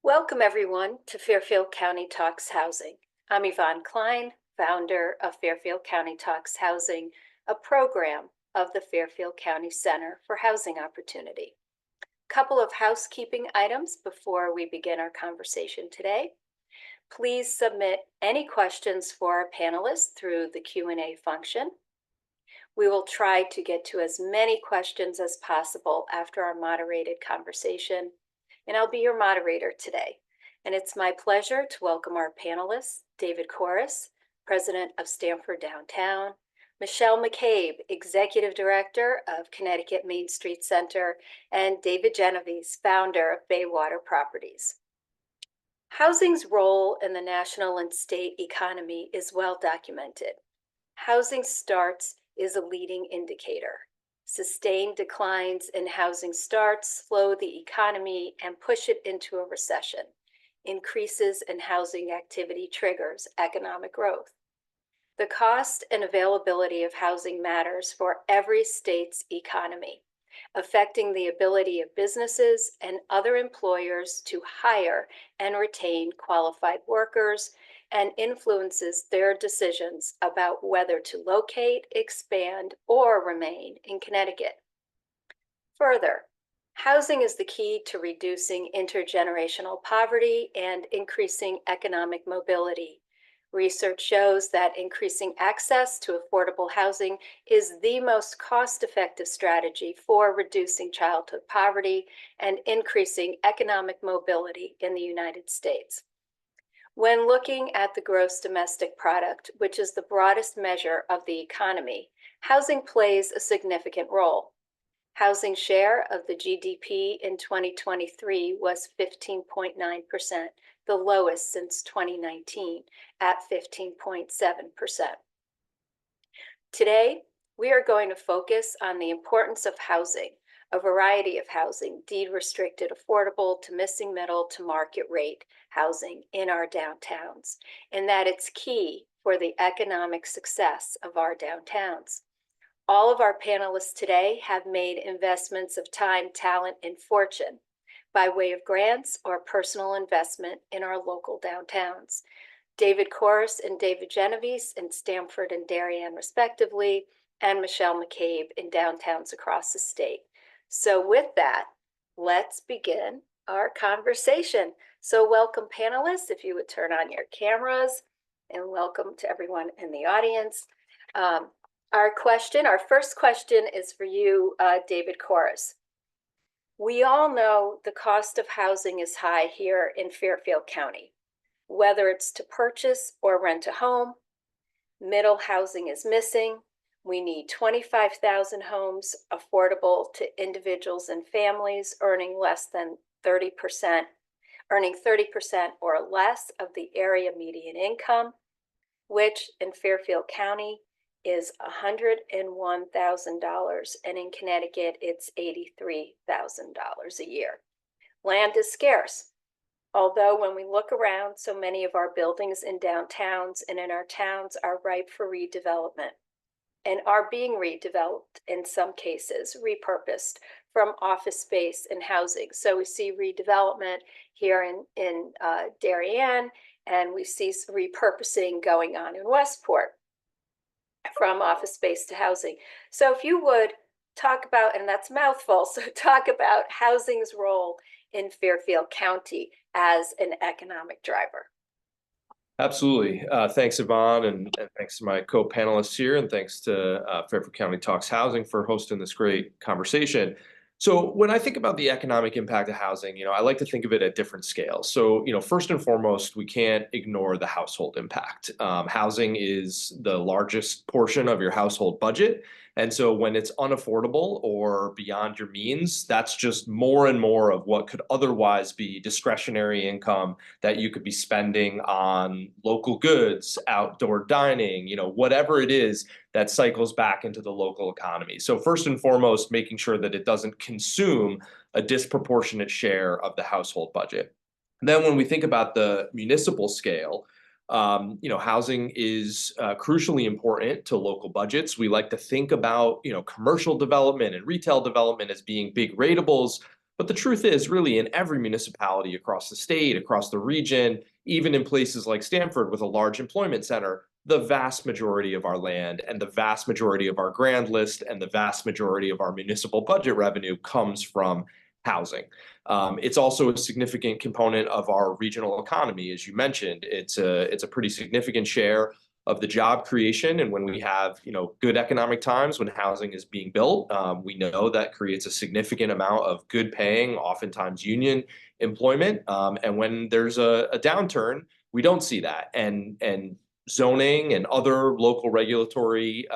Welcome, everyone, to Fairfield County Talks Housing. I'm Evonne Klein, founder of Fairfield County Talks Housing, a program of the Fairfield County Center for Housing Opportunity. Couple of housekeeping items before we begin our conversation today. Please submit any questions for our panelists through the Q&A function. We will try to get to as many questions as possible after our moderated conversation, and I'll be your moderator today. And it's my pleasure to welcome our panelists, David Kooris, President of Stamford Downtown, Michelle McCabe, Executive Director of Connecticut Main Street Center, and David Genovese, founder of Baywater Properties. Housing's role in the national and state economy is well documented. Housing starts is a leading indicator. Sustained declines in housing starts slow the economy and push it into a recession. Increases in housing activity triggers economic growth. The cost and availability of housing matters for every state's economy, affecting the ability of businesses and other employers to hire and retain qualified workers, and influences their decisions about whether to locate, expand, or remain in Connecticut. Further, housing is the key to reducing intergenerational poverty and increasing economic mobility. Research shows that increasing access to affordable housing is the most cost-effective strategy for reducing childhood poverty and increasing economic mobility in the United States. When looking at the gross domestic product, which is the broadest measure of the economy, housing plays a significant role. Housing share of the GDP in 2023 was 15.9%, the lowest since 2019 at 15.7%. Today, we are going to focus on the importance of housing, a variety of housing, deed-restricted, affordable to missing middle to market rate housing in our downtowns, and that it's key for the economic success of our downtowns. All of our panelists today have made investments of time, talent, and fortune by way of grants or personal investment in our local downtowns. David Kooris and David Genovese in Stamford and Darien, respectively, and Michelle McCabe in downtowns across the state. So with that, let's begin our conversation. So welcome, panelists, if you would turn on your cameras, and welcome to everyone in the audience. Our first question is for you, David Kooris. We all know the cost of housing is high here in Fairfield County. Whether it's to purchase or rent a home, middle housing is missing. We need 25,000 homes affordable to individuals and families earning less than 30%, earning 30% or less of the area median income, which in Fairfield County is $101,000, and in Connecticut, it's $83,000 a year. Land is scarce. Although when we look around, so many of our buildings in downtowns and in our towns are ripe for redevelopment and are being redeveloped, in some cases, repurposed from office space and housing. So we see redevelopment here in Darien, and we see repurposing going on in Westport from office space to housing. So if you would talk about, and that's a mouthful, so talk about housing's role in Fairfield County as an economic driver. Absolutely. Thanks, Evonne, and thanks to my co-panelists here, and thanks to Fairfield County Talks Housing for hosting this great conversation. So when I think about the economic impact of housing, I like to think of it at different scales. So, first and foremost, we can't ignore the household impact. Housing is the largest portion of your household budget. And so when it's unaffordable or beyond your means, that's just more and more of what could otherwise be discretionary income that you could be spending on local goods, outdoor dining, whatever it is that cycles back into the local economy. So first and foremost, making sure that it doesn't consume a disproportionate share of the household budget. And then when we think about the municipal scale, housing is crucially important to local budgets. We like to think about, commercial development and retail development as being big ratables, But the truth is, really, in every municipality across the state, across the region, even in places like Stamford with a large employment center, the vast majority of our land and the vast majority of our grand list and the vast majority of our municipal budget revenue comes from housing. It's also a significant component of our regional economy, as you mentioned. It's a pretty significant share of the job creation, and when we have good economic times when housing is being built, we know that creates a significant amount of good paying, oftentimes union employment. And when there's a downturn, we don't see that. And zoning and other local regulatory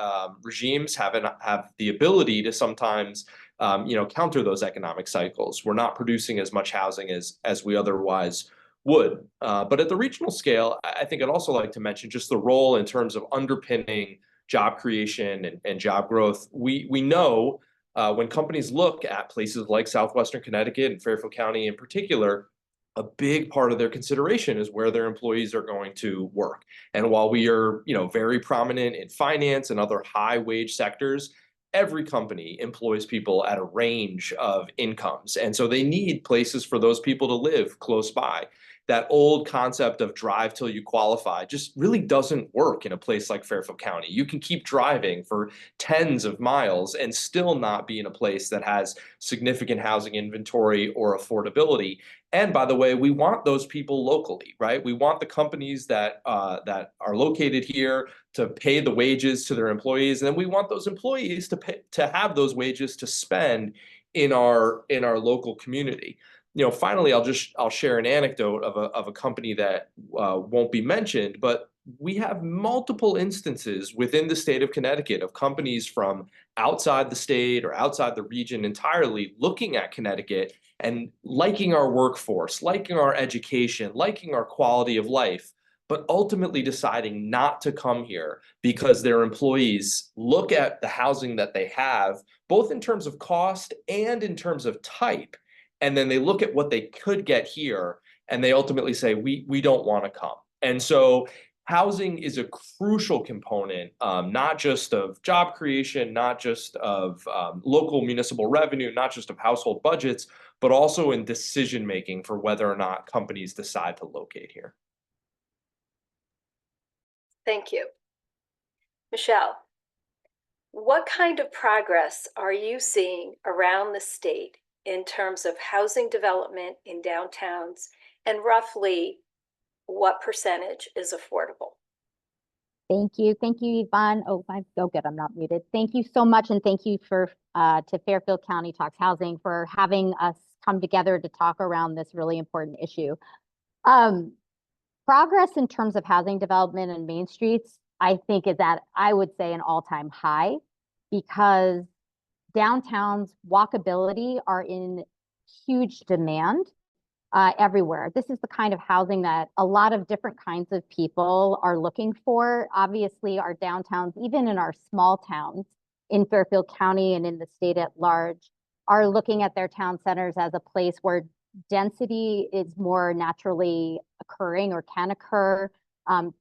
regimes have the ability to sometimes counter those economic cycles. We're not producing as much housing as we otherwise would. But at the regional scale, I think I'd also like to mention just the role in terms of underpinning job creation and job growth. We know when companies look at places like Southwestern Connecticut and Fairfield County in particular, a big part of their consideration is where their employees are going to work. And while we are, very prominent in finance and other high wage sectors, every company employs people at a range of incomes. And so they need places for those people to live close by. That old concept of drive till you qualify just really doesn't work in a place like Fairfield County. You can keep driving for tens of miles and still not be in a place that has significant housing inventory or affordability. And by the way, we want those people locally, right? We want the companies that are located here to pay the wages to their employees, and then we want those employees to have those wages to spend in our local community. Finally, I'll share an anecdote of a company that won't be mentioned, but we have multiple instances within the state of Connecticut of companies from outside the state or outside the region entirely looking at Connecticut and liking our workforce, liking our education, liking our quality of life, but ultimately deciding not to come here because their employees look at the housing that they have, both in terms of cost and in terms of type. And then they look at what they could get here and they ultimately say, we don't want to come. And so housing is a crucial component, not just of job creation, not just of local municipal revenue, not just of household budgets, but also in decision making for whether or not companies decide to locate here. Thank you. Michelle, what kind of progress are you seeing around the state in terms of housing development in downtowns, and roughly what percentage is affordable? Thank you, Evonne. Oh, good, I'm not muted. Thank you so much, and thank you to Fairfield County Talks Housing for having us come together to talk around this really important issue. Progress in terms of housing development and main streets, I think, is at, I would say, an all-time high, because downtowns, walkability are in huge demand everywhere. This is the kind of housing that a lot of different kinds of people are looking for. Obviously, our downtowns, even in our small towns in Fairfield County and in the state at large, are looking at their town centers as a place where density is more naturally occurring or can occur.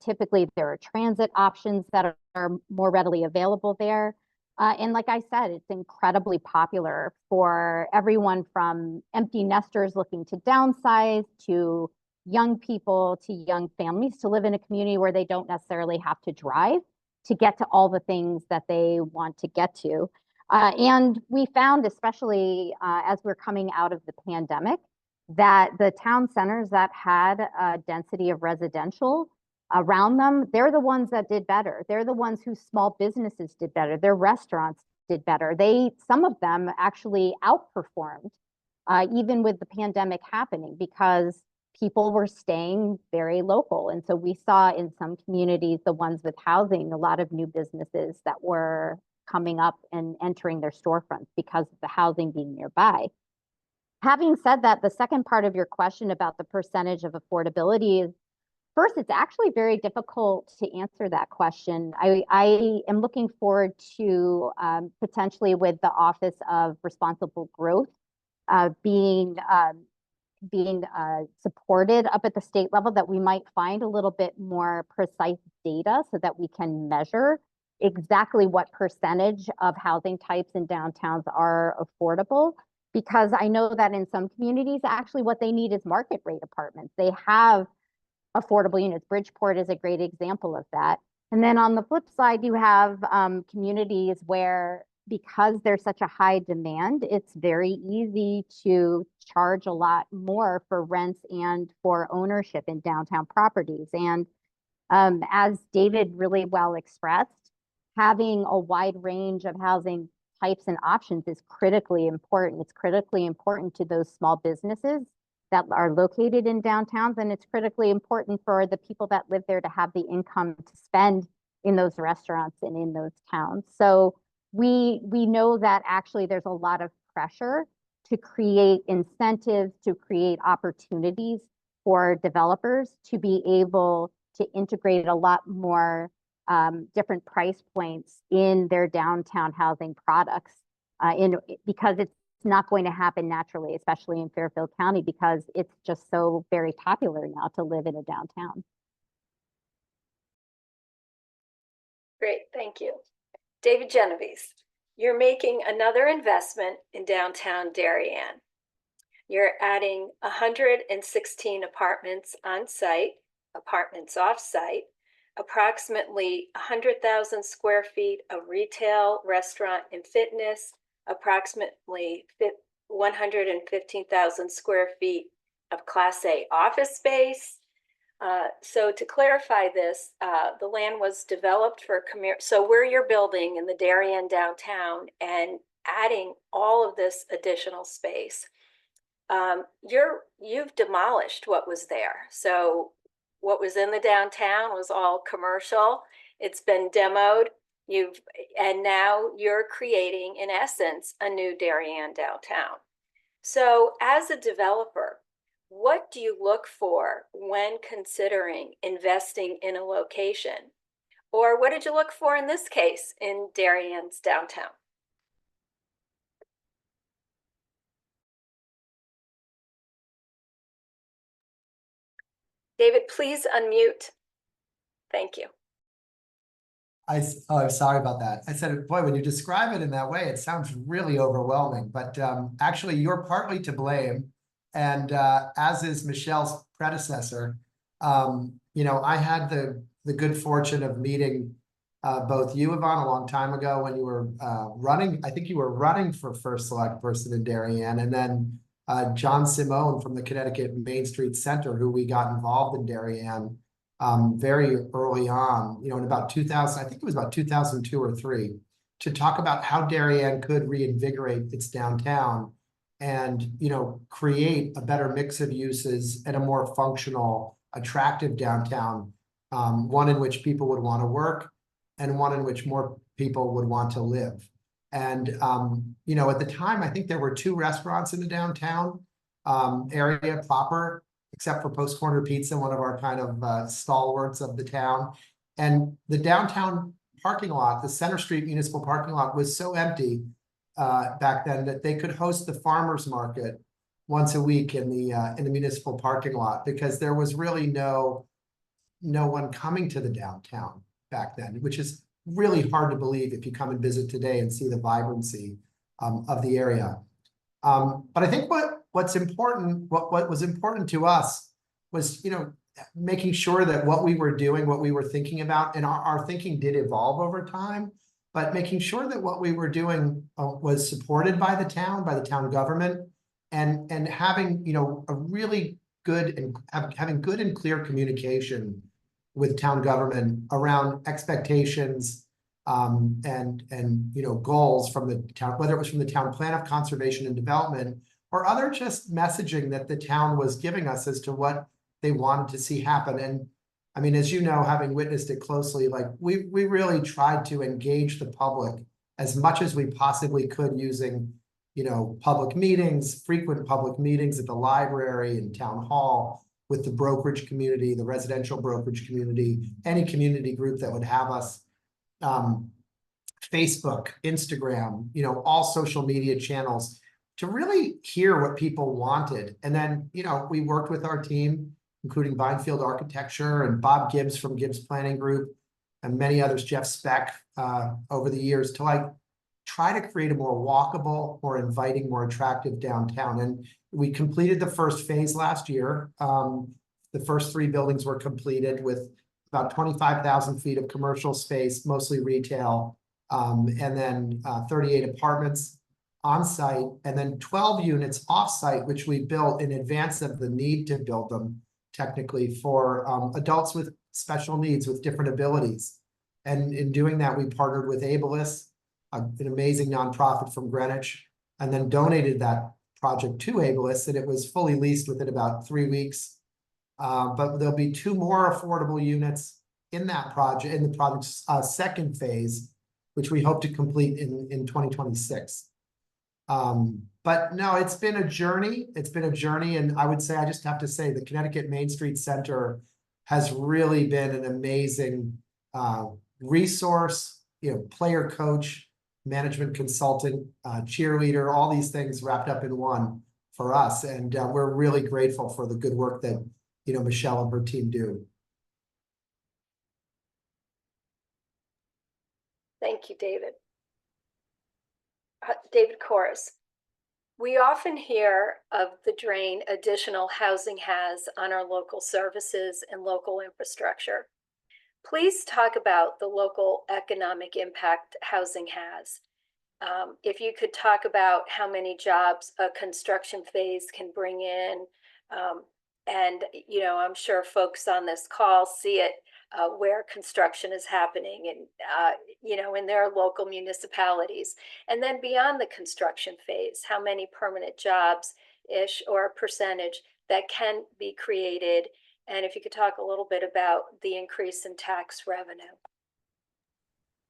Typically, there are transit options that are more readily available there. And like I said, it's incredibly popular for everyone from empty nesters looking to downsize to young people to young families to live in a community where they don't necessarily have to drive to get to all the things that they want to get to. And we found, especially as we're coming out of the pandemic, that the town centers that had a density of residential around them, they're the ones that did better. They're the ones whose small businesses did better. Their restaurants did better. Some of them actually outperformed, even with the pandemic happening, because people were staying very local. And so we saw in some communities, the ones with housing, a lot of new businesses that were coming up and entering their storefronts because of the housing being nearby. Having said that, the second part of your question about the percentage of affordability is, first, it's actually very difficult to answer that question. I am looking forward to potentially with the Office of Responsible Growth being supported up at the state level, that we might find a little bit more precise data so that we can measure exactly what percentage of housing types in downtowns are affordable. because I know that in some communities, actually what they need is market rate apartments. They have affordable units. Bridgeport is a great example of that. And then on the flip side, you have communities where, because there's such a high demand, it's very easy to charge a lot more for rents and for ownership in downtown properties. And as David really well expressed, having a wide range of housing types and options is critically important. It's critically important to those small businesses that are located in downtowns, and it's critically important for the people that live there to have the income to spend in those restaurants and in those towns. So we know that actually there's a lot of pressure to create incentives, to create opportunities for developers to be able to integrate a lot more different price points in their downtown housing products because it's not going to happen naturally, especially in Fairfield County, because it's just so very popular now to live in a downtown. Great, thank you. David Genovese, you're making another investment in downtown Darien. You're adding 116 apartments on site, apartments off site, approximately 100,000 square feet of retail, restaurant, and fitness, approximately 115,000 square feet of Class A office space. So to clarify this, the land was developed for so where you're building in the Darien downtown and adding all of this additional space, you've demolished what was there. So what was in the downtown was all commercial. It's been demoed. And now you're creating, in essence, a new Darien downtown. So as a developer, what do you look for when considering investing in a location? Or what did you look for in this case in Darien's downtown? David, please unmute. Thank you. I'm sorry about that. I said, boy, when you describe it in that way, it sounds really overwhelming. But actually, you're partly to blame. And as is Michelle's predecessor, I had the good fortune of meeting both you, Evonne, a long time ago when you were running. I think you were running for first select person in Darien, and then John Simone from the Connecticut Main Street Center, who we got involved in Darien very early on, in about 2000, I think it was about 2002 or 3, to talk about how Darien could reinvigorate its downtown and, create a better mix of uses and a more functional, attractive downtown, one in which people would want to work and one in which more people would want to live. And, at the time, I think there were 2 restaurants in the downtown area proper, except for Post Corner Pizza, one of our kind of stalwarts of the town. And the downtown parking lot, the Center Street Municipal parking lot, was so empty back then that they could host the farmers market once a week in the municipal parking lot, because there was really no one coming to the downtown back then, which is really hard to believe if you come and visit today and see the vibrancy of the area. But I think what was important to us was, making sure that what we were doing, what we were thinking about, and our thinking did evolve over time, but making sure that what we were doing was supported by the town government, and having, a really good and having good and clear communication with town government around expectations and goals from the town, whether it was from the town plan of conservation and development or other just messaging that the town was giving us as to what they wanted to see happen. And I mean, as you know, having witnessed it closely, like we really tried to engage the public as much as we possibly could using, public meetings, frequent public meetings at the library and town hall, with the brokerage community, the residential brokerage community, any community group that would have us, Facebook, Instagram, all social media channels, to really hear what people wanted. And then, we worked with our team, including Vinefield Architecture and Bob Gibbs from Gibbs Planning Group and many others, Jeff Speck, over the years, to try to create a more walkable, more inviting, more attractive downtown. And we completed the first phase last year. The first 3 buildings were completed with about 25,000 feet of commercial space, mostly retail, and then 38 apartments on site, and then 12 units off site, which we built in advance of the need to build them technically for adults with special needs with different abilities. And in doing that, we partnered with Ableist, an amazing nonprofit from Greenwich, and then donated that project to Ableist, and it was fully leased within about 3 weeks. But there'll be 2 more affordable units in that project, in the project's second phase, which we hope to complete in 2026. But no, it's been a journey. It's been a journey, and I would say, I just have to say, the Connecticut Main Street Center has really been an amazing resource, player coach, management consultant, cheerleader, all these things wrapped up in one for us. And we're really grateful for the good work that Michelle and her team do. Thank you, David. David Kooris. We often hear of the drain additional housing has on our local services and local infrastructure. Please talk about the local economic impact housing has. If you could talk about how many jobs a construction phase can bring in, and I'm sure folks on this call see it where construction is happening and in their local municipalities. And then beyond the construction phase, how many permanent jobs ish or percentage that can be created. And if you could talk a little bit about the increase in tax revenue.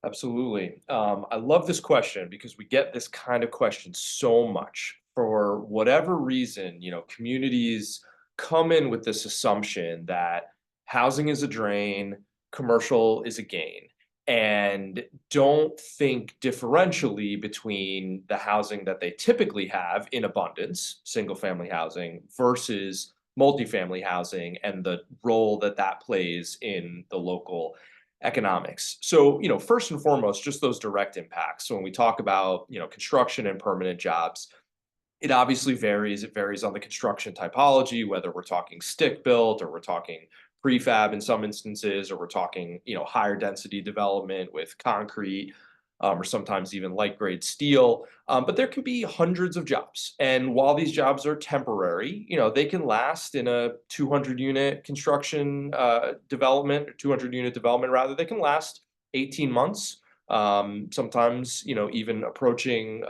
Absolutely. I love this question because we get this kind of question so much. For whatever reason, communities come in with this assumption that housing is a drain, commercial is a gain, and don't think differentially between the housing that they typically have in abundance, single family housing, versus multifamily housing and the role that that plays in the local economics. So, first and foremost, just those direct impacts. So when we talk about, construction and permanent jobs, it obviously varies. It varies on the construction typology, whether we're talking stick built or we're talking prefab in some instances, or we're talking, higher density development with concrete, or sometimes even light grade steel. But there can be hundreds of jobs. And while these jobs are temporary, they can last in a 200 unit construction development, or 200 unit development rather, they can last 18 months. Sometimes, even approaching,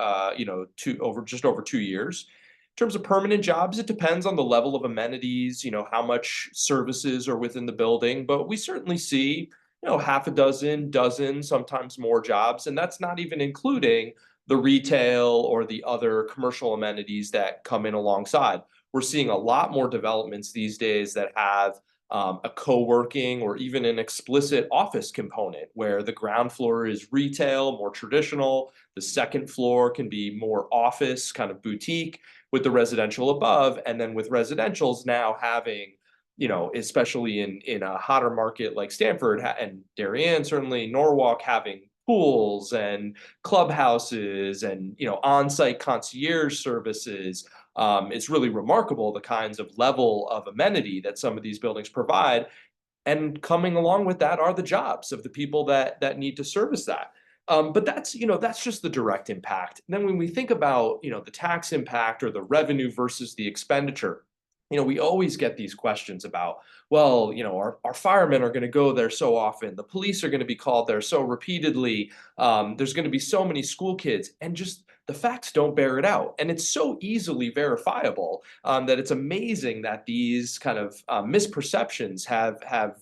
just over 2 years. In terms of permanent jobs, it depends on the level of amenities, how much services are within the building, but we certainly see, half a dozen, sometimes more jobs, and that's not even including the retail or the other commercial amenities that come in alongside. We're seeing a lot more developments these days that have a co-working or even an explicit office component where the ground floor is retail, more traditional. The second floor can be more office, kind of boutique, with the residential above. And then with residentials now having, especially in a hotter market like Stamford and Darien, certainly Norwalk, having pools and clubhouses and, on-site concierge services. It's really remarkable the kinds of level of amenity that some of these buildings provide. And coming along with that are the jobs of the people that need to service that. But that's just the direct impact. And then when we think about, the tax impact or the revenue versus the expenditure, we always get these questions about, well, our firemen are going to go there so often. The police are going to be called there so repeatedly. There's going to be so many school kids, and just the facts don't bear it out. And it's so easily verifiable that it's amazing that these kind of misperceptions have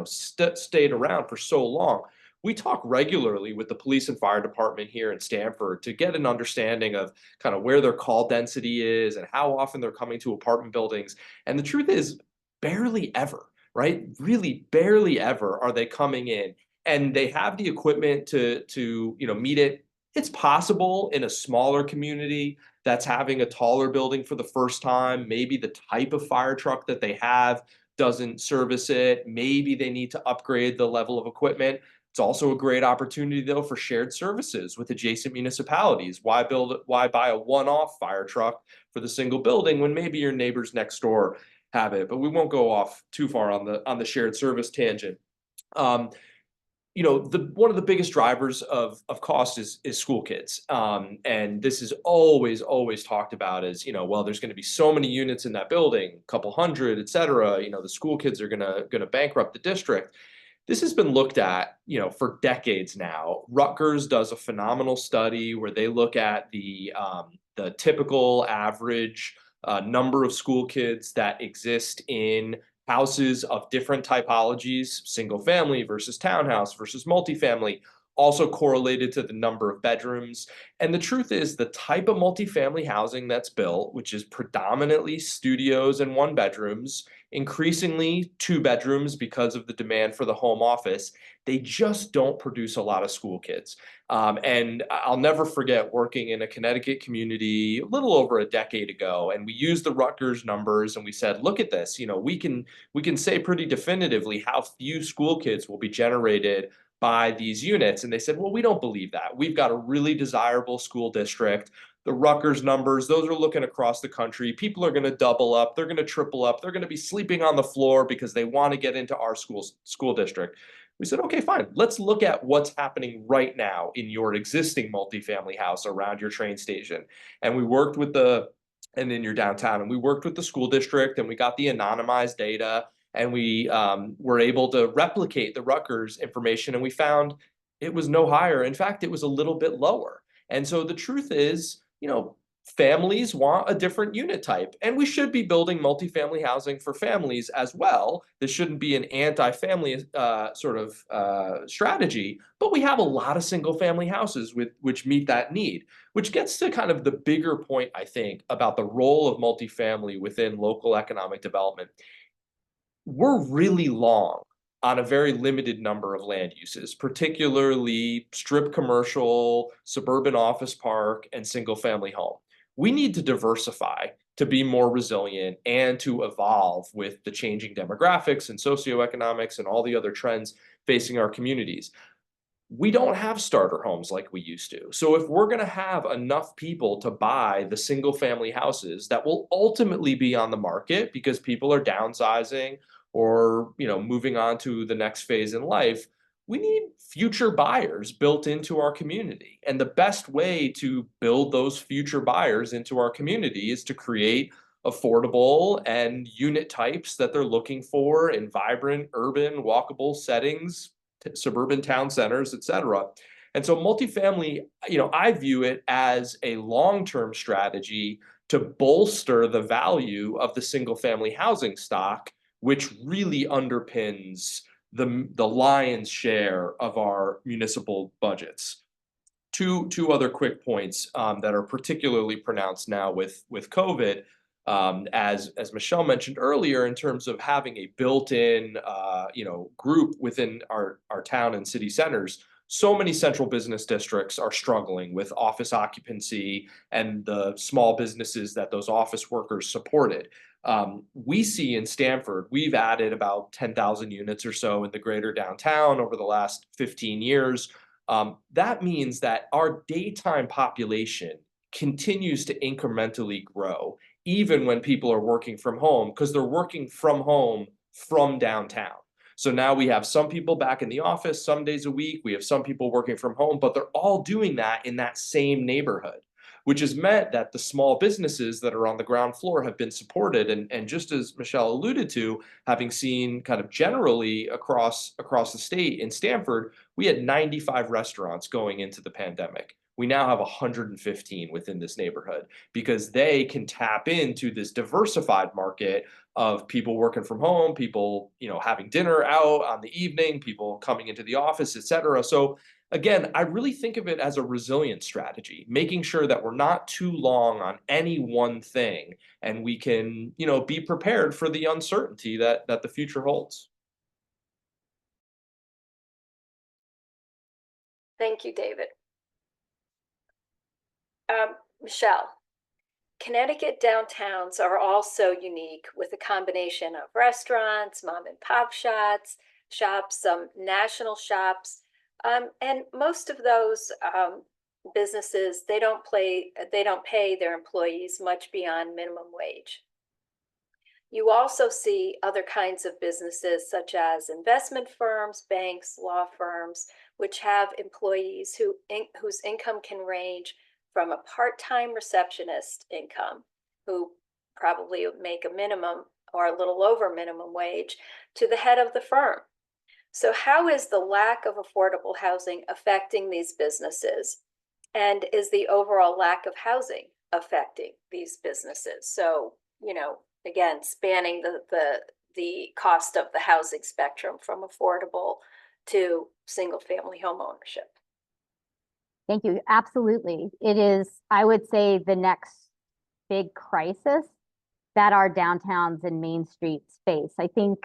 stayed around for so long. We talk regularly with the police and fire department here in Stamford to get an understanding of kind of where their call density is and how often they're coming to apartment buildings. And the truth is, barely ever, right? Really barely ever are they coming in, and they have the equipment to meet it. It's possible in a smaller community that's having a taller building for the first time, maybe the type of fire truck that they have doesn't service it. Maybe they need to upgrade the level of equipment. It's also a great opportunity, though, for shared services with adjacent municipalities. Why buy a one-off fire truck for the single building when maybe your neighbors next door have it? But we won't go off too far on the shared service tangent. One of the biggest drivers of cost is school kids. And this is always talked about as, well, there's going to be so many units in that building, a couple hundred, et cetera. The school kids are gonna bankrupt the district. This has been looked at, for decades now. Rutgers does a phenomenal study where they look at the typical average number of school kids that exist in houses of different typologies, single family versus townhouse versus multifamily, also correlated to the number of bedrooms. And the truth is, the type of multifamily housing that's built, which is predominantly studios and one bedrooms, increasingly two bedrooms because of the demand for the home office, they just don't produce a lot of school kids. And I'll never forget working in a Connecticut community a little over a decade ago, and we used the Rutgers numbers and we said, look at this, we can say pretty definitively how few school kids will be generated by these units. And they said, well, we don't believe that. We've got a really desirable school district. The Rutgers numbers, those are looking across the country. People are going to double up. They're going to triple up. They're going to be sleeping on the floor because they want to get into our school district. We said, okay, fine. Let's look at what's happening right now in your existing multifamily house around your train station. And we worked with and in your downtown, and we worked with the school district, and we got the anonymized data, and we were able to replicate the Rutgers information, and we found it was no higher. In fact, it was a little bit lower. And so the truth is, families want a different unit type, and we should be building multifamily housing for families as well. This shouldn't be an anti-family strategy, but we have a lot of single family houses which meet that need, which gets to kind of the bigger point, I think, about the role of multifamily within local economic development. We're really long on a very limited number of land uses, particularly strip commercial, suburban office park, and single family home. We need to diversify to be more resilient and to evolve with the changing demographics and socioeconomics and all the other trends facing our communities. We don't have starter homes like we used to. So if we're going to have enough people to buy the single family houses that will ultimately be on the market because people are downsizing or, moving on to the next phase in life, we need future buyers built into our community. And the best way to build those future buyers into our community is to create affordable and unit types that they're looking for in vibrant, urban, walkable settings, suburban town centers, et cetera. And so multifamily, I view it as a long-term strategy to bolster the value of the single family housing stock, which really underpins the lion's share of our municipal budgets. Two other quick points that are particularly pronounced now with COVID. As Michelle mentioned earlier, in terms of having a built-in group within our town and city centers, so many central business districts are struggling with office occupancy and the small businesses that those office workers supported. We see in Stamford, we've added about 10,000 units or so in the greater downtown over the last 15 years. That means that our daytime population continues to incrementally grow, even when people are working from home, because they're working from home from downtown. So now we have some people back in the office some days a week. We have some people working from home, but they're all doing that in that same neighborhood, which has meant that the small businesses that are on the ground floor have been supported. And just as Michelle alluded to, having seen kind of generally across the state in Stamford, we had 95 restaurants going into the pandemic. We now have 115 within this neighborhood because they can tap into this diversified market of people working from home, people, having dinner out on the evening, people coming into the office, et cetera. So again, I really think of it as a resilience strategy, making sure that we're not too long on any one thing and we can, be prepared for the uncertainty that the future holds. Thank you, David. Michelle, Connecticut downtowns are also unique with a combination of restaurants, mom and pop shops, some national shops, And most of those businesses, they don't pay their employees much beyond minimum wage. You also see other kinds of businesses such as investment firms, banks, law firms, which have employees whose income can range from a part-time receptionist income, who probably would make a minimum or a little over minimum wage, to the head of the firm. So how is the lack of affordable housing affecting these businesses? And is the overall lack of housing affecting these businesses? So, again, spanning the cost of the housing spectrum from affordable to single family home ownership. Thank you. Absolutely. It is, I would say, the next big crisis that our downtowns and main streets face. I think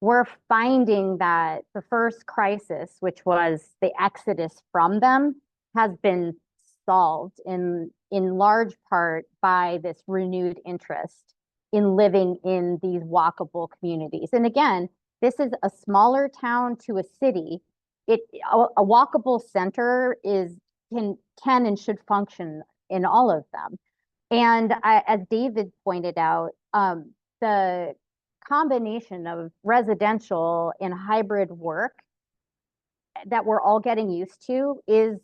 we're finding that the first crisis, which was the exodus from them, has been solved in large part by this renewed interest in living in these walkable communities. And again, this is a smaller town to a city. A walkable center can and should function in all of them. And as David pointed out, the combination of residential and hybrid work that we're all getting used to is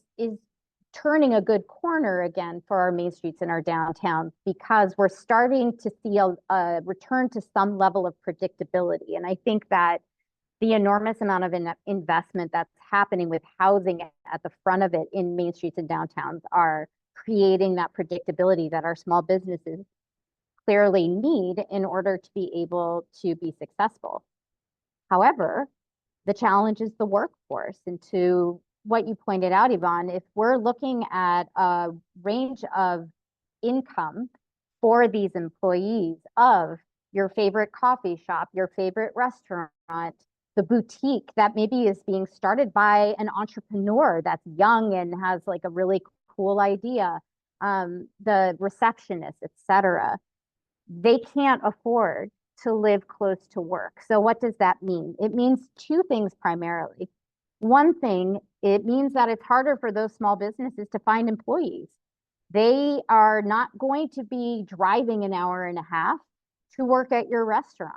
turning a good corner again for our main streets and our downtowns, because we're starting to see a return to some level of predictability. And I think that the enormous amount of investment that's happening with housing at the front of it in main streets and downtowns are creating that predictability that our small businesses clearly need in order to be able to be successful. However, the challenge is the workforce. And to what you pointed out, Evonne, if we're looking at a range of income for these employees of your favorite coffee shop, your favorite restaurant, the boutique that maybe is being started by an entrepreneur that's young and has like a really cool idea, the receptionist, etc., they can't afford to live close to work. So what does that mean? It means two things primarily. One thing, it means that it's harder for those small businesses to find employees. They are not going to be driving an hour and a half to work at your restaurant.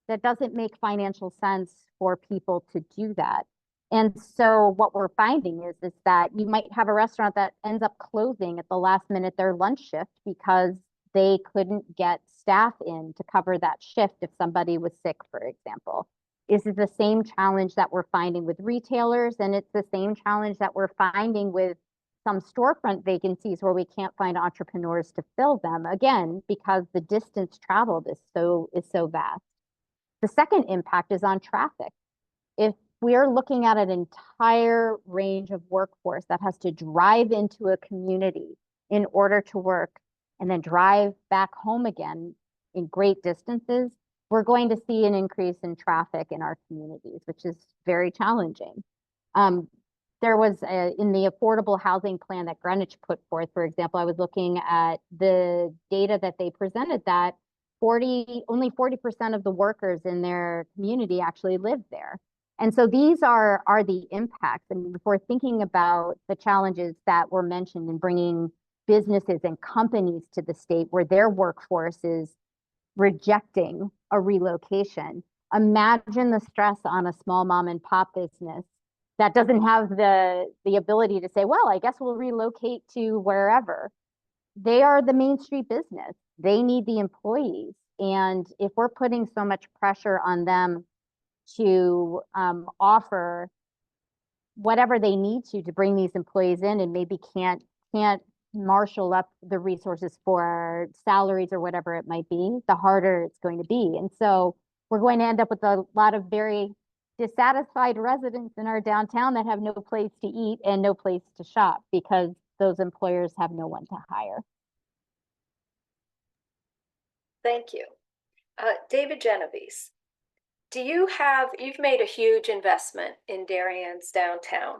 That doesn't make financial sense for people to do that. And so what we're finding is that you might have a restaurant that ends up closing at the last minute their lunch shift because they couldn't get staff in to cover that shift if somebody was sick, for example. This is the same challenge that we're finding with retailers, and it's the same challenge that we're finding with some storefront vacancies where we can't find entrepreneurs to fill them, again, because the distance traveled is so vast. The second impact is on traffic. If we're looking at an entire range of workforce that has to drive into a community in order to work and then drive back home again in great distances, we're going to see an increase in traffic in our communities, which is very challenging. There was in the affordable housing plan that Greenwich put forth, for example, I was looking at the data that they presented that only 40% of the workers in their community actually live there. And so these are the impacts. And if we're thinking about the challenges that were mentioned in bringing businesses and companies to the state where their workforce is rejecting a relocation, imagine the stress on a small mom and pop business that doesn't have the ability to say, well, I guess we'll relocate to wherever. They are the Main Street business. They need the employees. And if we're putting so much pressure on them to offer whatever they need to bring these employees in, and maybe can't marshal up the resources for salaries or whatever it might be, the harder it's going to be. And so we're going to end up with a lot of very dissatisfied residents in our downtown that have no place to eat and no place to shop because those employers have no one to hire. Thank you. David Genovese, you've made a huge investment in Darien's downtown.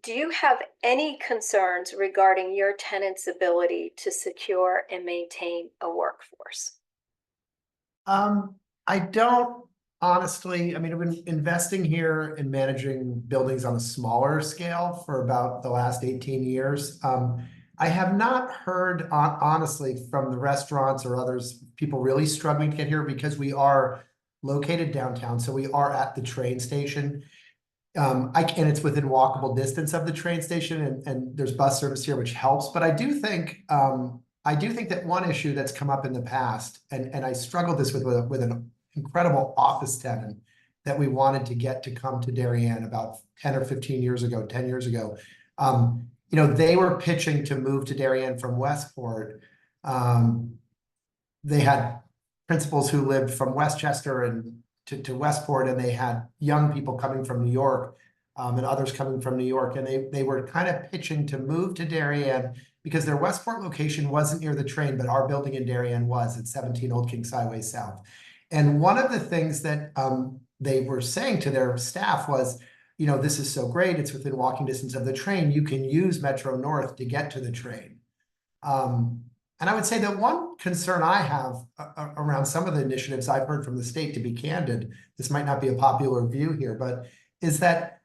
Do you have any concerns regarding your tenants' ability to secure and maintain a workforce? I don't honestly, I mean, I've been investing here and managing buildings on a smaller scale for about the last 18 years. I have not heard, honestly, from the restaurants or others, people really struggling to get here because we are located downtown. So we are at the train station. And it's within walkable distance of the train station, and there's bus service here, which helps. But I do think that one issue that's come up in the past, and I struggled this with an incredible office tenant that we wanted to get to come to Darien about 10 or 15 years ago, 10 years ago. You know, they were pitching to move to Darien from Westport. They had principals who lived from Westchester and to Westport, and they had young people coming from New York, and others coming from New York, and they were kind of pitching to move to Darien because their Westport location wasn't near the train, but our building in Darien was at 17 Old Kings Highway South. And one of the things that they were saying to their staff was, you know, this is so great, it's within walking distance of the train, you can use Metro North to get to the train. And I would say that one concern I have around some of the initiatives I've heard from the state, to be candid, this might not be a popular view here, but is that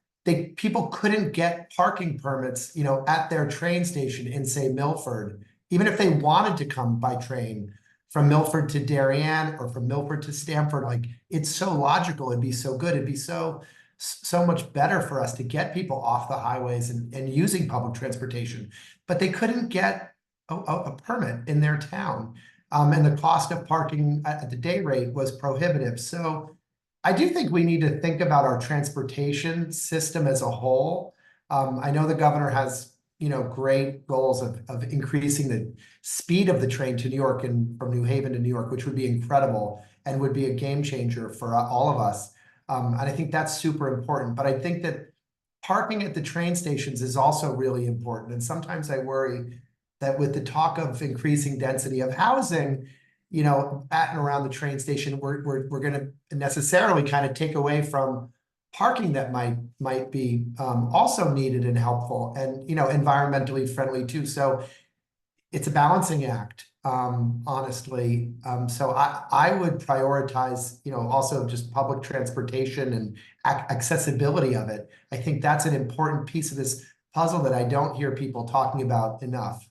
people couldn't get parking permits, you know, at their train station in, say, Milford, even if they wanted to come by train from Milford to Darien or from Milford to Stamford. Like, it's so logical, it'd be so good, it'd be so much better for us to get people off the highways and using public transportation, but they couldn't get a permit in their town. And the cost of parking at the day rate was prohibitive. So I do think we need to think about our transportation system as a whole. I know the governor has, you know, great goals of increasing the speed of the train to New York and from New Haven to New York, which would be incredible and would be a game changer for all of us. And I think that's super important. But I think that parking at the train stations is also really important. And sometimes I worry that with the talk of increasing density of housing, you know, at and around the train station, we're going to necessarily kind of take away from parking that might be also needed and helpful and, you know, environmentally friendly too. So it's a balancing act, honestly. So I would prioritize, you know, also just public transportation and accessibility of it. I think that's an important piece of this puzzle that I don't hear people talking about enough.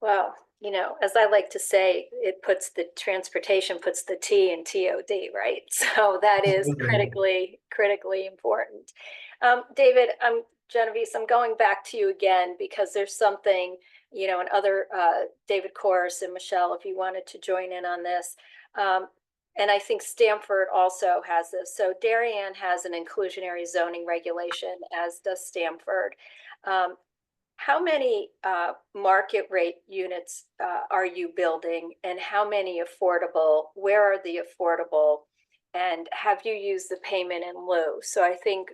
Well, you know, as I like to say, it puts the transportation puts the T in TOD, right? So that is critically important. David, Genovese, I'm going back to you again because there's something, you know, and other David Kooris and Michelle, if you wanted to join in on this. And I think Stamford also has this. So Darien has an inclusionary zoning regulation, as does Stamford. How many market rate units are you building, and how many affordable? Where are the affordable? And have you used the payment in lieu? So I think,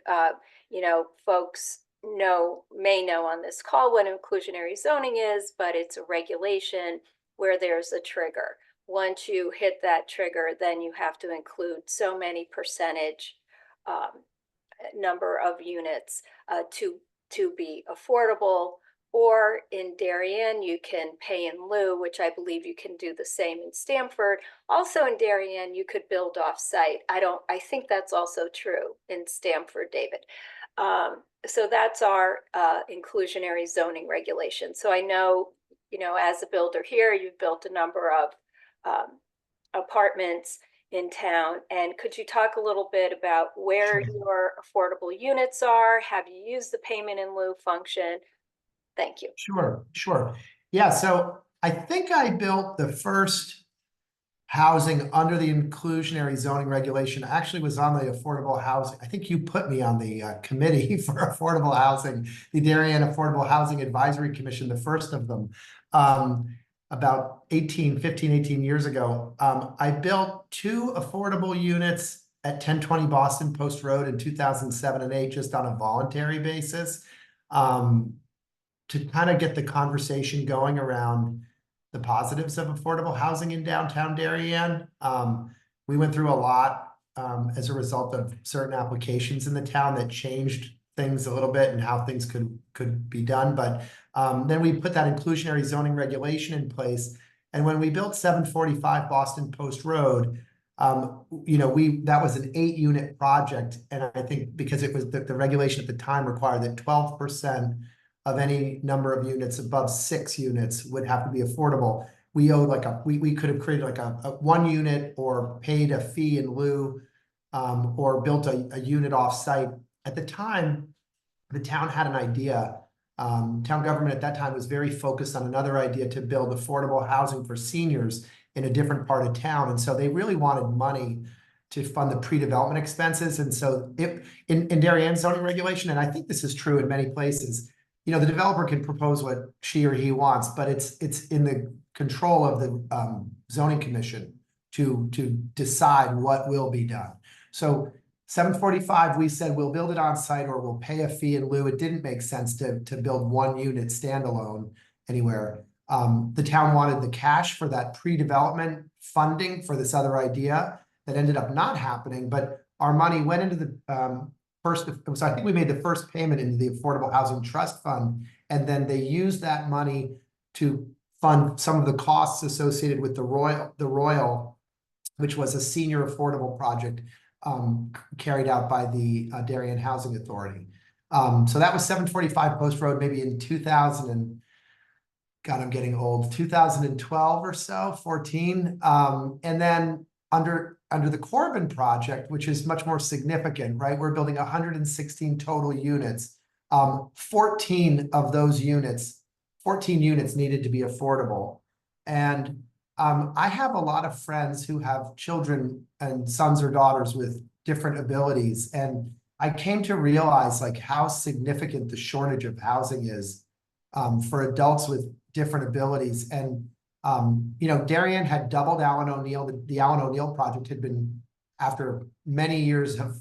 you know, folks may know on this call what inclusionary zoning is, but it's a regulation where there's a trigger. Once you hit that trigger, then you have to include so many percentage number of units to be affordable. Or in Darien, you can pay in lieu, which I believe you can do the same in Stamford. Also in Darien, you could build off-site. I think that's also true in Stamford, David. So that's our inclusionary zoning regulation. So I know, you know, as a builder here, you've built a number of apartments in town. And could you talk a little bit about where your affordable units are? Have you used the payment in lieu function? Thank you. Sure. Yeah, so I think I built the first housing under the inclusionary zoning regulation. I actually was on the affordable housing. I think you put me on the committee for affordable housing, the Darien Affordable Housing Advisory Commission, the first of them, about 15, 18 years ago. I built 2 affordable units at 1020 Boston Post Road in 2007 and 8, just on a voluntary basis, to kind of get the conversation going around the positives of affordable housing in downtown Darien. We went through a lot as a result of certain applications in the town that changed things a little bit and how things could be done. But then we put that inclusionary zoning regulation in place. And when we built 745 Boston Post Road, that was an 8-unit project. And I think because it was the regulation at the time required that 12% of any number of units above 6 units would have to be affordable. We owed we could have created like a 1 unit or paid a fee in lieu, or built a unit off-site. At the time, the town had an idea. Town government at that time was very focused on another idea to build affordable housing for seniors in a different part of town. And so they really wanted money to fund the pre-development expenses. And so in Darien zoning regulation, and I think this is true in many places, the developer can propose what she or he wants, but it's in the control of the zoning commission to decide what will be done. So 745, we said we'll build it on site or we'll pay a fee in lieu. It didn't make sense to build 1 unit standalone anywhere. The town wanted the cash for that pre-development funding for this other idea that ended up not happening, but our money went into the so I think we made the first payment into the Affordable Housing Trust Fund, and then they used that money to fund some of the costs associated with the Royal, which was a senior affordable project carried out by the Darien Housing Authority. So that was 745 Post Road, maybe in 2000 and God, I'm getting old, 2012 or so, 14. And then under the Corbin project, which is much more significant, right? We're building 116 total units. 14 of those units, 14 units needed to be affordable. And I have a lot of friends who have children and sons or daughters with different abilities. And I came to realize like how significant the shortage of housing is for adults with different abilities. And, Darien had doubled Allen O'Neill. The Allen O'Neill project had been, after many years of,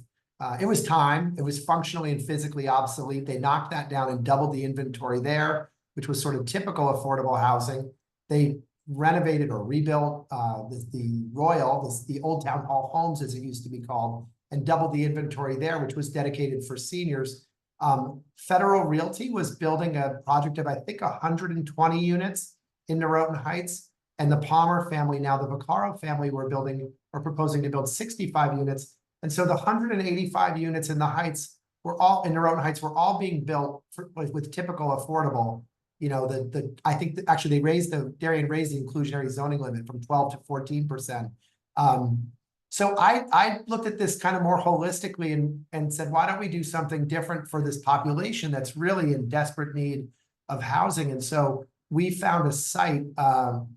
it was time, it was functionally and physically obsolete. They knocked that down and doubled the inventory there, which was sort of typical affordable housing. They renovated or rebuilt the Royal, the Old Town Hall Homes, as it used to be called, and doubled the inventory there, which was dedicated for seniors. Federal Realty was building a project of, I think, 120 units in Norotan Heights, and the Palmer family, now the Vaccaro family, were proposing to build 65 units. And so the 185 units in the Heights were all in Norotan Heights were all being built with typical affordable. I think that actually Darien raised the inclusionary zoning limit from 12 to 14%. So I looked at this kind of more holistically and said, why don't we do something different for this population that's really in desperate need of housing? And so we found a site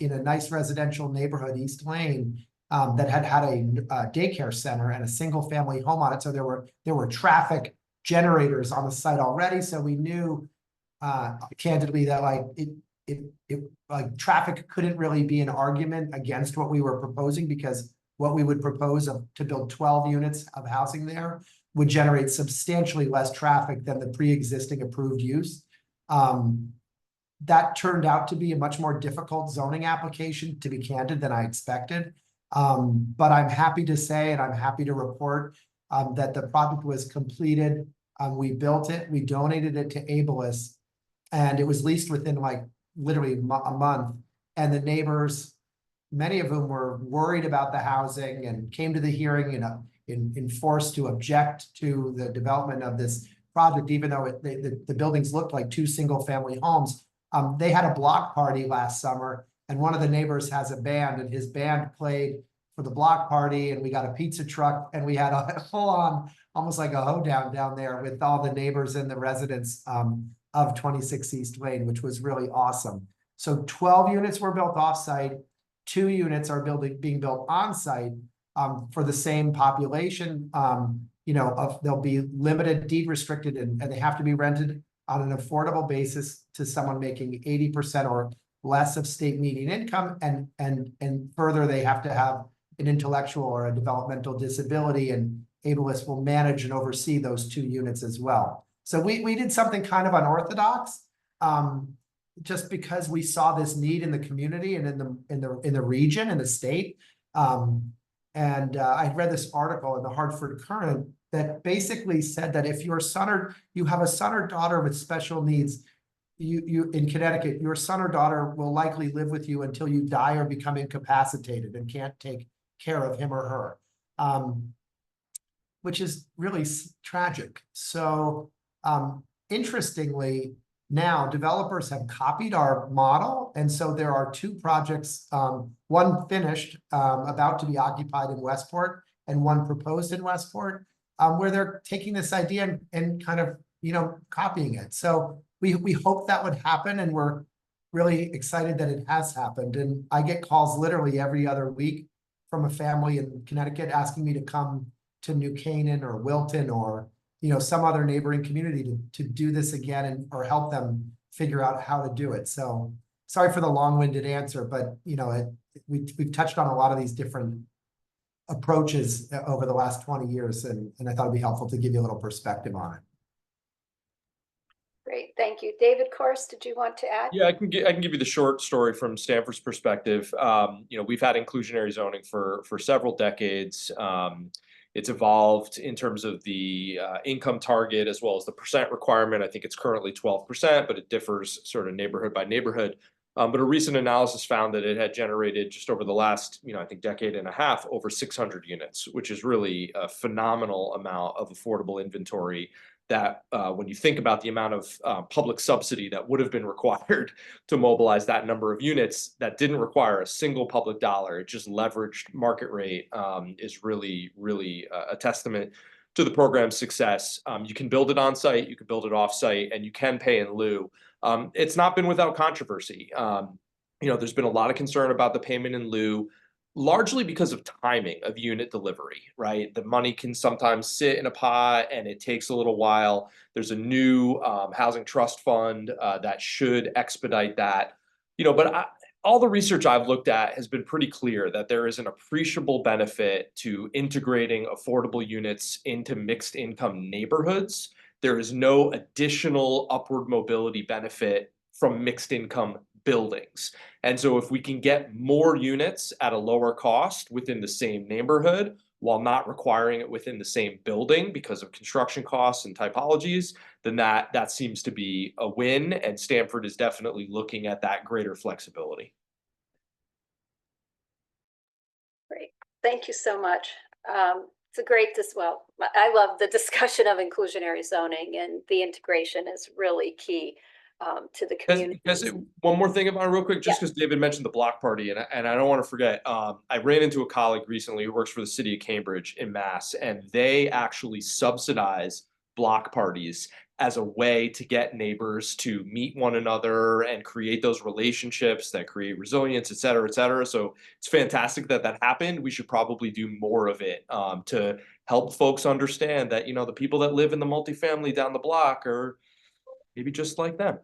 in a nice residential neighborhood, East Lane, that had a daycare center and a single family home on it. So there were traffic generators on the site already. So we knew candidly that like traffic couldn't really be an argument against what we were proposing, because what we would propose to build 12 units of housing there would generate substantially less traffic than the pre-existing approved use. That turned out to be a much more difficult zoning application, to be candid, than I expected. But I'm happy to say, and I'm happy to report that the project was completed. We built it, we donated it to Ableist, and it was leased within like literally a month. And the neighbors, many of whom were worried about the housing and came to the hearing in force to object to the development of this project, even though the buildings looked like 2 single-family homes. They had a block party last summer, and one of the neighbors has a band, and his band played for the block party, and we got a pizza truck, and we had a full-on, almost like a hoedown down there with all the neighbors and the residents of 26 East Lane, which was really awesome. So 12 units were built off-site. 2 units are being built on-site for the same population. They'll be limited, deed restricted, and they have to be rented on an affordable basis to someone making 80% or less of state median income. And further, they have to have an intellectual or a developmental disability, and Ableist will manage and oversee those 2 units as well. So we did something kind of unorthodox, just because we saw this need in the community and in the region and the state. I read this article in the Hartford Courant that basically said that if you have a son or daughter with special needs, you in Connecticut, your son or daughter will likely live with you until you die or become incapacitated and can't take care of him or her, which is really tragic. So interestingly, now developers have copied our model. And so there are two projects, one finished, about to be occupied in Westport, and one proposed in Westport, where they're taking this idea and kind of, copying it. So we hope that would happen, and we're really excited that it has happened. And I get calls literally every other week from a family in Connecticut asking me to come to New Canaan or Wilton or some other neighboring community to do this again or help them figure out how to do it. So sorry for the long-winded answer, but we've touched on a lot of these different approaches over the last 20 years, and I thought it'd be helpful to give you a little perspective on it. Great, thank you. David Kooris, did you want to add? Yeah, I can give you the short story from Stanford's perspective. We've had inclusionary zoning for several decades. It's evolved in terms of the income target as well as the percent requirement. I think it's currently 12%, but it differs sort of neighborhood by neighborhood. But a recent analysis found that it had generated just over the last, I think decade and a half, over 600 units, which is really a phenomenal amount of affordable inventory that when you think about the amount of public subsidy that would have been required to mobilize that number of units that didn't require a single public dollar, it just leveraged market rate, is really, really a testament to the program's success. You can build it on site, you can build it off site, and you can pay in lieu. It's not been without controversy. There's been a lot of concern about the payment in lieu, largely because of timing of unit delivery, right? The money can sometimes sit in a pot and it takes a little while. There's a new housing trust fund that should expedite that. All the research I've looked at has been pretty clear that there is an appreciable benefit to integrating affordable units into mixed income neighborhoods. There is no additional upward mobility benefit from mixed income buildings. And so if we can get more units at a lower cost within the same neighborhood while not requiring it within the same building because of construction costs and typologies, then that seems to be a win. And Stanford is definitely looking at that greater flexibility. Great, thank you so much. It's a great as well. I love the discussion of inclusionary zoning, and the integration is really key to the community. One more thing about it real quick, just because David mentioned the block party, and I don't want to forget, I ran into a colleague recently who works for the city of Cambridge in Mass, and they actually subsidize block parties as a way to get neighbors to meet one another and create those relationships that create resilience, et cetera, et cetera. So it's fantastic that happened. We should probably do more of it to help folks understand that, the people that live in the multifamily down the block are maybe just like them.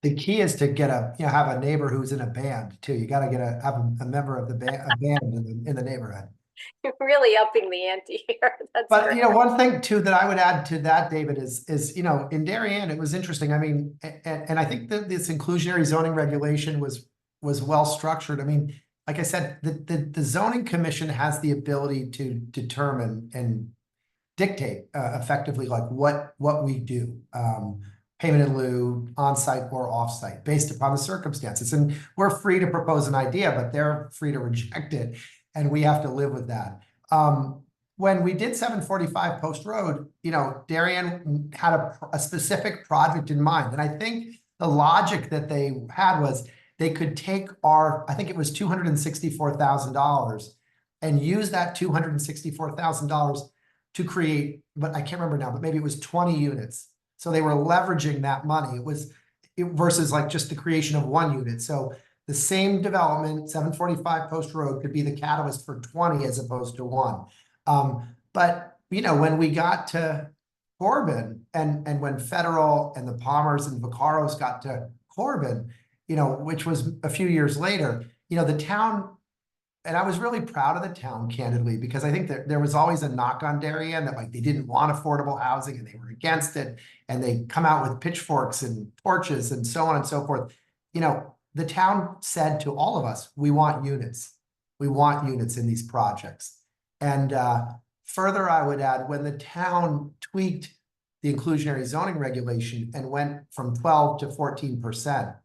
The key is to get have a neighbor who's in a band too. You got to have a member of the band in the neighborhood. You're really upping the ante here. But great. One thing too that I would add to that, David, is in Darien it was interesting. I mean, and I think that this inclusionary zoning regulation was well structured. I mean, like I said, the zoning commission has the ability to determine and dictate effectively like what we do. Payment in lieu, on-site or off-site, based upon the circumstances. And we're free to propose an idea, but they're free to reject it, and we have to live with that. When we did 745 Post Road, Darien had a specific project in mind. And I think the logic that they had was they could take I think it was $264,000 and use that $264,000 to create, but I can't remember now, but maybe it was 20 units. So they were leveraging that money. It was versus like just the creation of one unit. So the same development, 745 Post Road, could be the catalyst for 20 as opposed to one. But when we got to Corbin and when Federal and the Palmers and Vaccaros got to Corbin, which was a few years later, the town. And I was really proud of the town, candidly, because I think that there was always a knock on Darien that like they didn't want affordable housing and they were against it. And they come out with pitchforks and torches and so on and so forth. The town said to all of us, we want units. We want units in these projects. And further, I would add, when the town tweaked the inclusionary zoning regulation and went from 12 to 14%,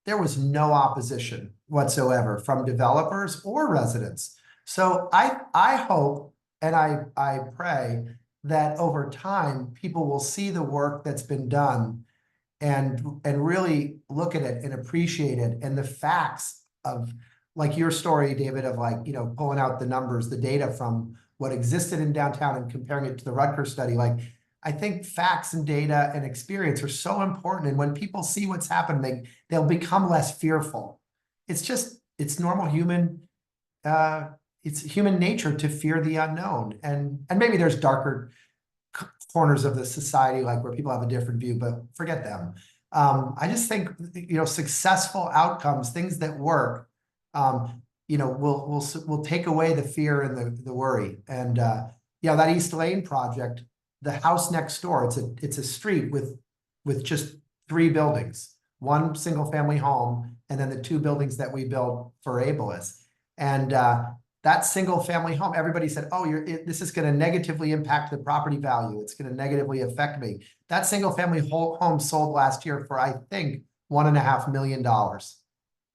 there was no opposition whatsoever from developers or residents. So I hope and I pray that over time, people will see the work that's been done and really look at it and appreciate it, and the facts of, like your story, David, of like, you know, pulling out the numbers, the data from what existed in downtown and comparing it to the Rutgers study. Like, I think facts and data and experience are so important. And when people see what's happened, they'll become less fearful. It's normal human, it's human nature to fear the unknown. And maybe there's darker corners of the society, like where people have a different view, but forget them. I just think, you know, successful outcomes, things that work, you know, will take away the fear and the worry. And yeah, that East Lane project, the house next door, it's a street with just 3 buildings, 1 single family home, and then the 2 buildings that we built for ableists. And that single family home, everybody said, oh, this is going to negatively impact the property value. It's going to negatively affect me. That single family home sold last year for, I think, $1.5 million.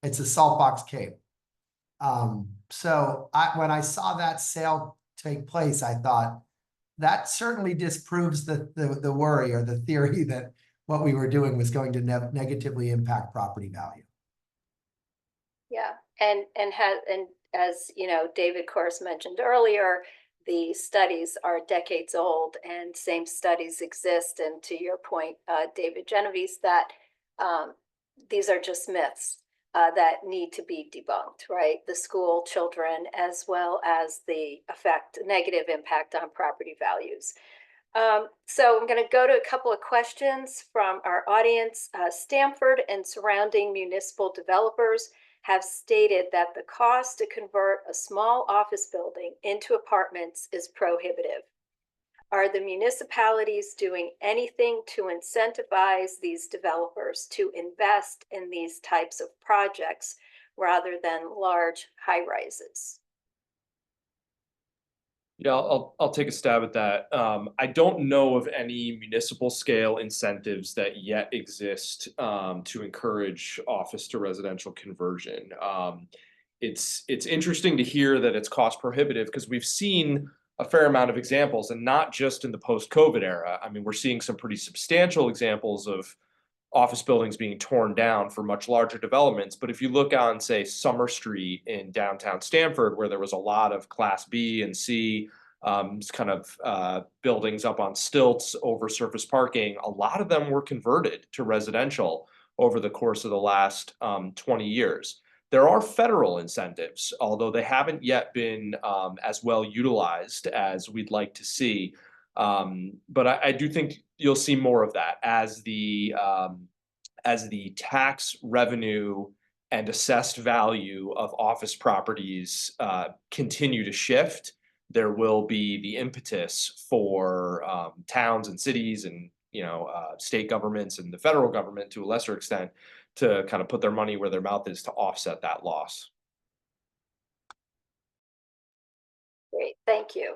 It's a Saltbox Cape. So when I saw that sale take place, I thought that certainly disproves the worry or the theory that what we were doing was going to negatively impact property value. Yeah, and as you know, David Kooris mentioned earlier, the studies are decades old, and same studies exist. And to your point, David Genovese, that these are just myths that need to be debunked, right? The school children, as well as the negative impact on property values. So I'm going to go to a couple of questions from our audience. Stamford and surrounding municipal developers have stated that the cost to convert a small office building into apartments is prohibitive. Are the municipalities doing anything to incentivize these developers to invest in these types of projects rather than large high-rises? Yeah, I'll take a stab at that. I don't know of any municipal scale incentives that yet exist to encourage office to residential conversion. It's interesting to hear that it's cost prohibitive because we've seen a fair amount of examples, and not just in the post-COVID era. I mean, we're seeing some pretty substantial examples of office buildings being torn down for much larger developments. But if you look on, say, Summer Street in downtown Stamford, where there was a lot of Class B and C buildings up on stilts over surface parking, a lot of them were converted to residential over the course of the last 20 years. There are federal incentives, although they haven't yet been as well utilized as we'd like to see. But I do think you'll see more of that as the tax revenue and assessed value of office properties continue to shift. There will be the impetus for towns and cities and state governments and the federal government to a lesser extent to kind of put their money where their mouth is to offset that loss. Great, thank you.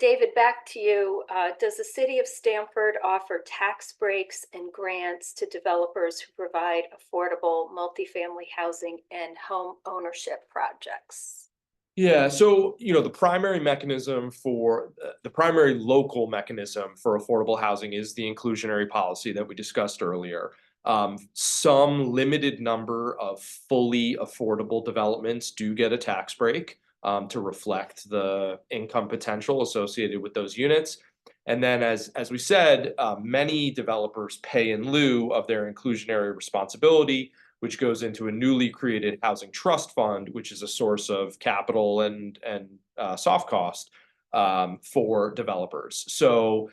David, back to you. Does the city of Stamford offer tax breaks and grants to developers who provide affordable multifamily housing and home ownership projects? Yeah, so the primary local mechanism for affordable housing is the inclusionary policy that we discussed earlier. Some limited number of fully affordable developments do get a tax break to reflect the income potential associated with those units. And then as we said, many developers pay in lieu of their inclusionary responsibility, which goes into a newly created housing trust fund, which is a source of capital and soft cost for developers. So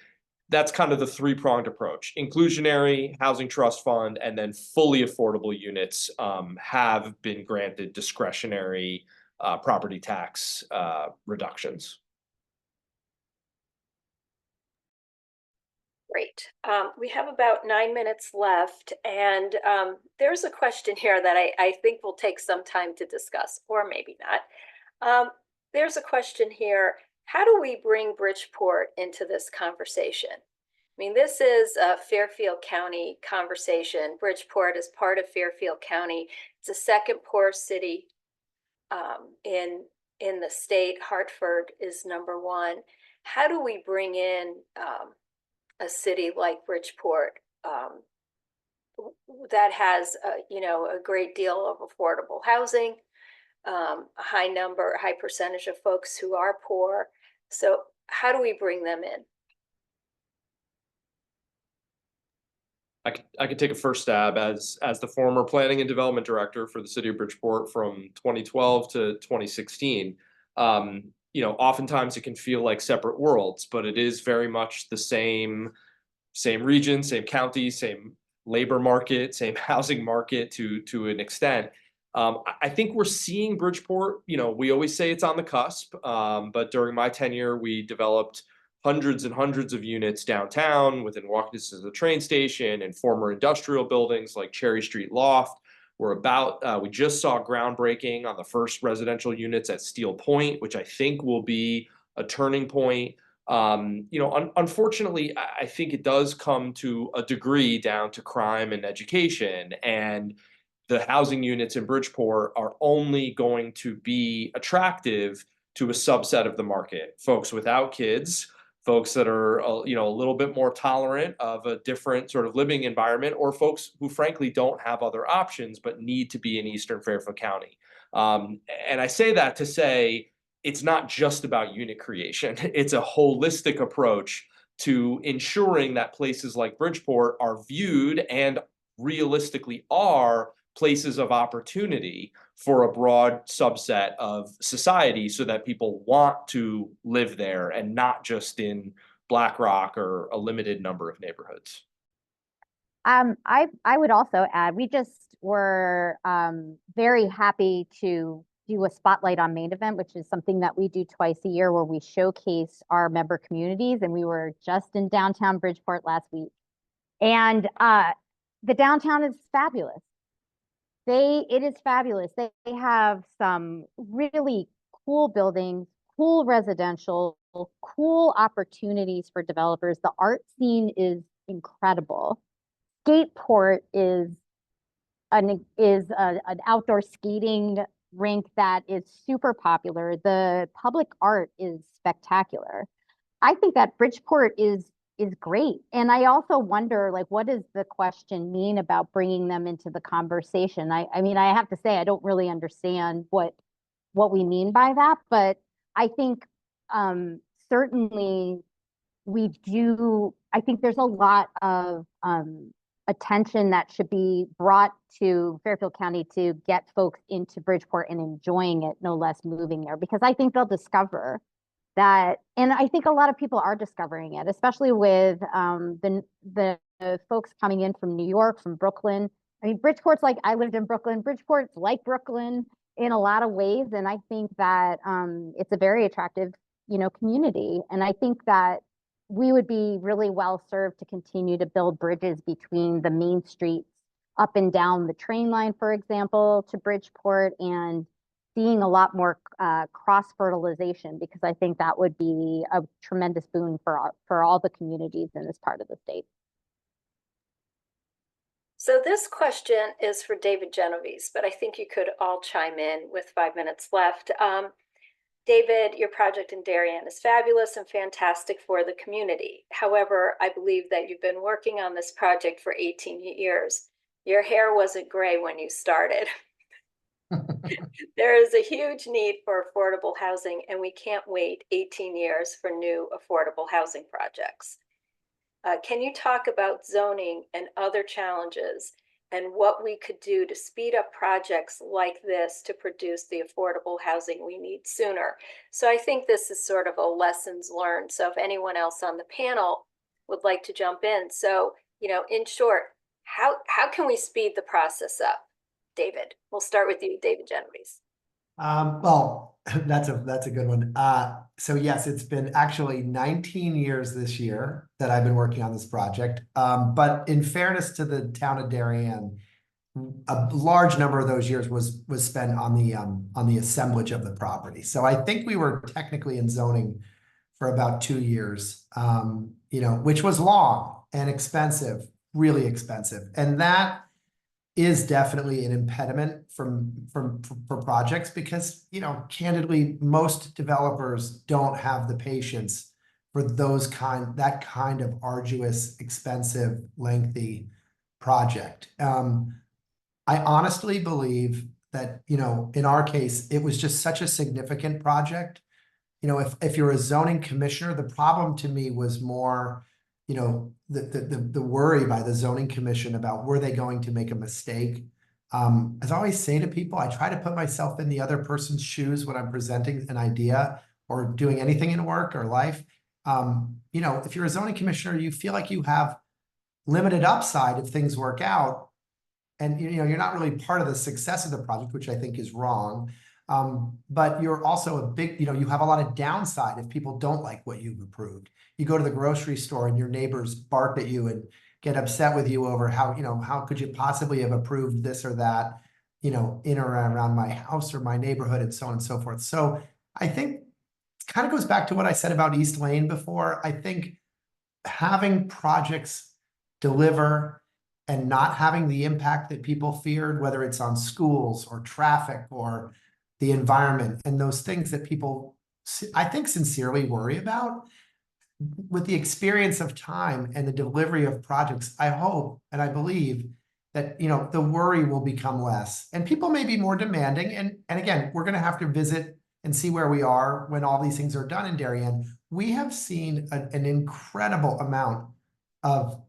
that's kind of the 3-pronged approach. Inclusionary, housing trust fund, and then fully affordable units have been granted discretionary property tax reductions. Great. We have about 9 minutes left, and there's a question here that I think will take some time to discuss, or maybe not. There's a question here. How do we bring Bridgeport into this conversation? mean, this is a Fairfield County conversation. Bridgeport is part of Fairfield County. It's the second poorest city in the state. Hartford is number one. How do we bring in a city like Bridgeport that has a great deal of affordable housing, a high percentage of folks who are poor? So how do we bring them in? I could take a first stab as the former planning and development director for the city of Bridgeport from 2012 to 2016. Oftentimes it can feel like separate worlds, but it is very much the same region, same county, same labor market, same housing market to an extent. I think we're seeing Bridgeport, we always say it's on the cusp, but during my tenure, we developed hundreds and hundreds of units downtown within walking distance of the train station and former industrial buildings like Cherry Street Loft. We just saw groundbreaking on the first residential units at Steel Point, which I think will be a turning point. Unfortunately, I think it does come to a degree down to crime and education, and the housing units in Bridgeport are only going to be attractive to a subset of the market, folks without kids, folks that are a little bit more tolerant of a different sort of living environment, or folks who frankly don't have other options but need to be in Eastern Fairfield County. And I say that to say it's not just about unit creation. It's a holistic approach to ensuring that places like Bridgeport are viewed and realistically are places of opportunity for a broad subset of society, so that people want to live there and not just in Black Rock or a limited number of neighborhoods. I would also add, we just were very happy to do a spotlight on Main Event, which is something that we do twice a year, where we showcase our member communities. And we were just in downtown Bridgeport last week, and the downtown is fabulous. It is fabulous. They have some really cool buildings, cool residential, cool opportunities for developers. The art scene is incredible. Skateport is an outdoor skating rink that is super popular. The public art is spectacular. I think that Bridgeport is great. And I also wonder, like, what does the question mean about bringing them into the conversation? I mean, I have to say, I don't really understand what we mean by that, but I think certainly I think there's a lot of attention that should be brought to Fairfield County to get folks into Bridgeport and enjoying it, no less moving there, because I think they'll discover that, and I think a lot of people are discovering it, especially with the folks coming in from New York, from Brooklyn. I mean, Bridgeport's like, I lived in Brooklyn. Bridgeport's like Brooklyn in a lot of ways, and I think that it's a very attractive, community. And I think that we would be really well served to continue to build bridges between the main streets up and down the train line, for example, to Bridgeport, and seeing a lot more cross-fertilization, because I think that would be a tremendous boon for all the communities in this part of the state. So this question is for David Genovese, but I think you could all chime in with 5 minutes left. David, your project in Darien is fabulous and fantastic for the community. However, I believe that you've been working on this project for 18 years. Your hair wasn't gray when you started. There is a huge need for affordable housing, and we can't wait 18 years for new affordable housing projects. Can you talk about zoning and other challenges and what we could do to speed up projects like this to produce the affordable housing we need sooner? So I think this is sort of a lessons learned. So if anyone else on the panel would like to jump in. So, in short, how can we speed the process up? David, we'll start with you, David Genovese. Well, that's a good one. So yes, it's been actually 19 years this year that I've been working on this project. But in fairness to the town of Darien, a large number of those years was spent on the assemblage of the property. So I think we were technically in zoning for about 2 years, you know, which was long and expensive, really expensive. And that is definitely an impediment for projects because, you know, candidly, most developers don't have the patience for that kind of arduous, expensive, lengthy project. I honestly believe that, you know, in our case, it was just such a significant project. You know, if you're a zoning commissioner, the problem to me was more, you know, the worry by the zoning commission about were they going to make a mistake. As I always say to people, I try to put myself in the other person's shoes when I'm presenting an idea or doing anything in work or life. You know, if you're a zoning commissioner, you feel like you have limited upside if things work out. And, you know, you're not really part of the success of the project, which I think is wrong. But you're also you know, you have a lot of downside if people don't like what you've approved. You go to the grocery store and your neighbors bark at you and get upset with you over how, you know, how could you possibly have approved this or that, you know, in or around my house or my neighborhood and so on and so forth. So I think it kind of goes back to what I said about East Lane before. I think having projects deliver and not having the impact that people feared, whether it's on schools or traffic or the environment and those things that people, I think, sincerely worry about. With the experience of time and the delivery of projects, I hope and I believe that, you know, the worry will become less and people may be more demanding. And again, we're going to have to visit and see where we are when all these things are done in Darien. We have seen an incredible amount of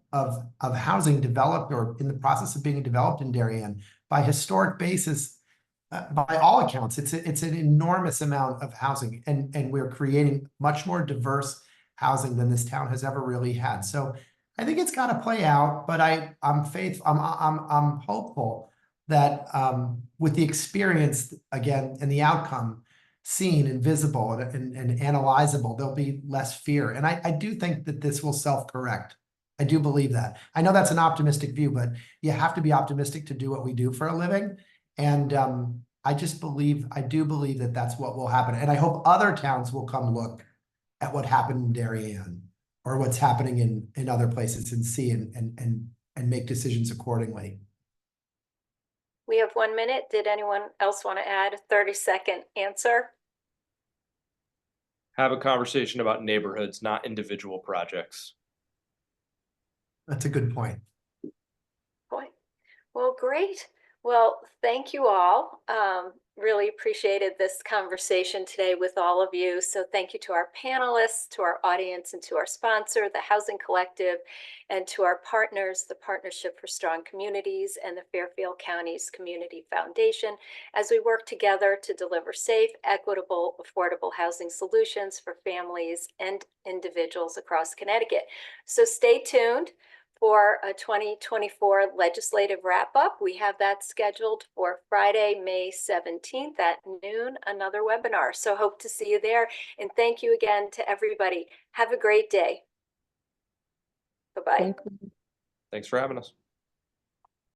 housing developed or in the process of being developed in Darien by historic basis. By all accounts, it's an enormous amount of housing, and we're creating much more diverse housing than this town has ever really had. So I think it's got to play out, but I'm hopeful that with the experience again and the outcome seen and visible and analyzable, there'll be less fear. And I do think that this will self-correct. I do believe that. I know that's an optimistic view, but you have to be optimistic to do what we do for a living. And I do believe that that's what will happen. And I hope other towns will come look at what happened in Darien or what's happening in other places and see and make decisions accordingly. We have 1 minute. Did anyone else want to add a 30-second answer? Have a conversation about neighborhoods, not individual projects. That's a good point. Well, great. Well, thank you all. Really appreciated this conversation today with all of you. So thank you to our panelists, to our audience, and to our sponsor, the Housing Collective, and to our partners, the Partnership for Strong Communities and the Fairfield County's Community Foundation, as we work together to deliver safe, equitable, affordable housing solutions for families and individuals across Connecticut. So stay tuned for a 2024 legislative wrap-up. We have that scheduled for Friday, May 17th at noon, another webinar. So hope to see you there. And thank you again to everybody. Have a great day. Bye-bye. Thanks for having us.